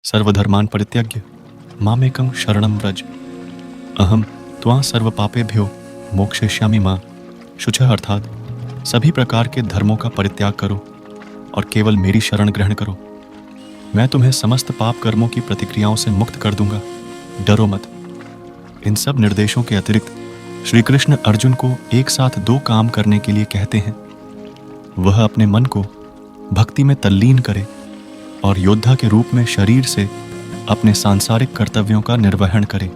सर्वधर्मान् परित्यज्य मामेकं शरणं व्रज। अहम त्वां सर्व पापेभ्यो मोक्षयिष्यामि मां। शुचः अर्थात सभी प्रकार के धर्मों का परित्याग करो और केवल मेरी शरण ग्रहण करो। मैं तुम्हें समस्त पाप कर्मों की प्रतिक्रियाओं से मुक्त कर दूंगा, डरो मत। इन सब निर्देशों के अतिरिक्त श्री कृष्ण अर्जुन को एक साथ दो काम करने के लिए कहते हैं। वह अपने मन को भक्ति में तल्लीन करे और योद्धा के रूप में शरीर से अपने सांसारिक कर्तव्यों का निर्वहन करे।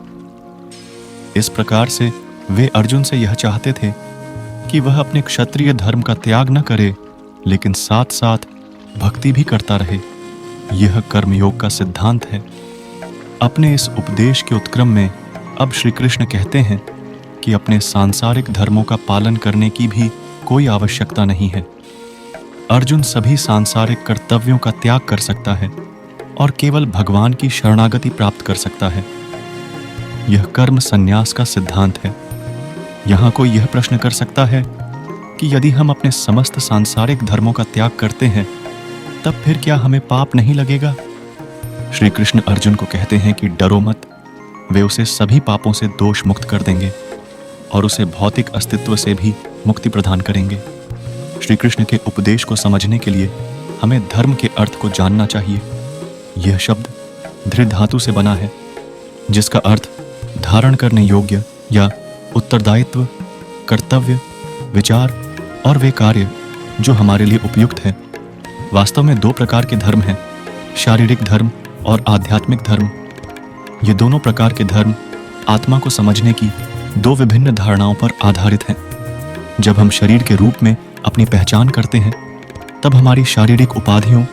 इस प्रकार से वे अर्जुन से यह चाहते थे कि वह अपने क्षत्रिय धर्म का त्याग न करे, लेकिन साथ साथ भक्ति भी करता रहे। यह कर्मयोग का सिद्धांत है। अपने इस उपदेश के उत्क्रम में अब श्री कृष्ण कहते हैं कि अपने सांसारिक धर्मों का पालन करने की भी कोई आवश्यकता नहीं है। अर्जुन सभी सांसारिक कर्तव्यों का त्याग कर सकता है और केवल भगवान की शरणागति प्राप्त कर सकता है। यह कर्म संन्यास का सिद्धांत है। यहाँ कोई यह प्रश्न कर सकता है कि यदि हम अपने समस्त सांसारिक धर्मों का त्याग करते हैं, तब फिर क्या हमें पाप नहीं लगेगा? श्री कृष्ण अर्जुन को कहते हैं कि डरो मत, वे उसे सभी पापों से दोष मुक्त कर देंगे और उसे भौतिक अस्तित्व से भी मुक्ति प्रदान करेंगे। श्री कृष्ण के उपदेश को समझने के लिए हमें धर्म के अर्थ को जानना चाहिए। यह शब्द धृ धातु से बना है, जिसका अर्थ धारण करने योग्य या उत्तरदायित्व, कर्तव्य, विचार और वे कार्य जो हमारे लिए उपयुक्त है। वास्तव में दो प्रकार के धर्म हैं, शारीरिक धर्म और आध्यात्मिक धर्म। ये दोनों प्रकार के धर्म आत्मा को समझने की दो विभिन्न धारणाओं पर आधारित हैं। जब हम शरीर के रूप में अपनी पहचान करते हैं, तब हमारी शारीरिक उपाधियों,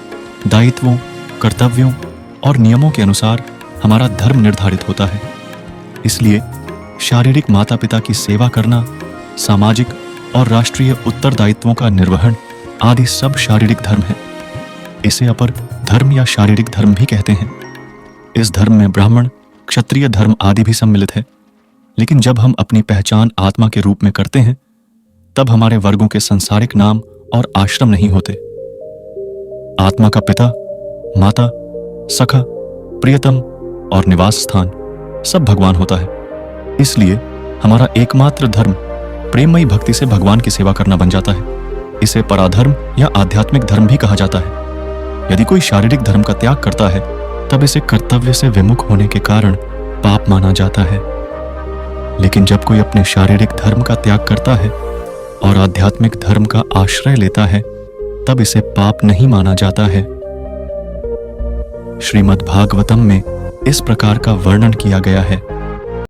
दायित्वों, कर्तव्यों और नियमों के अनुसार हमारा धर्म निर्धारित होता है। इसलिए शारीरिक माता पिता की सेवा करना, सामाजिक और राष्ट्रीय उत्तरदायित्वों का निर्वहन आदि सब शारीरिक धर्म है। इसे अपर धर्म या शारीरिक धर्म भी कहते हैं। इस धर्म में ब्राह्मण, क्षत्रिय धर्म आदि भी सम्मिलित है। लेकिन जब हम अपनी पहचान आत्मा के रूप में करते हैं, तब हमारे वर्गों के संसारिक नाम और आश्रम नहीं होते। आत्मा का पिता, माता, सखा, प्रियतम और निवास स्थान सब भगवान होता है। इसलिए हमारा एकमात्र धर्म प्रेममयी भक्ति से भगवान की सेवा करना बन जाता है। इसे पराधर्म या आध्यात्मिक धर्म भी कहा जाता है। यदि कोई शारीरिक धर्म का त्याग करता है, तब इसे कर्तव्य से विमुख होने के कारण पाप माना जाता है। लेकिन जब कोई अपने शारीरिक धर्म का त्याग करता है और आध्यात्मिक धर्म का आश्रय लेता है, तब इसे पाप नहीं माना जाता है। श्रीमद् भागवतम में इस प्रकार का वर्णन किया गया है।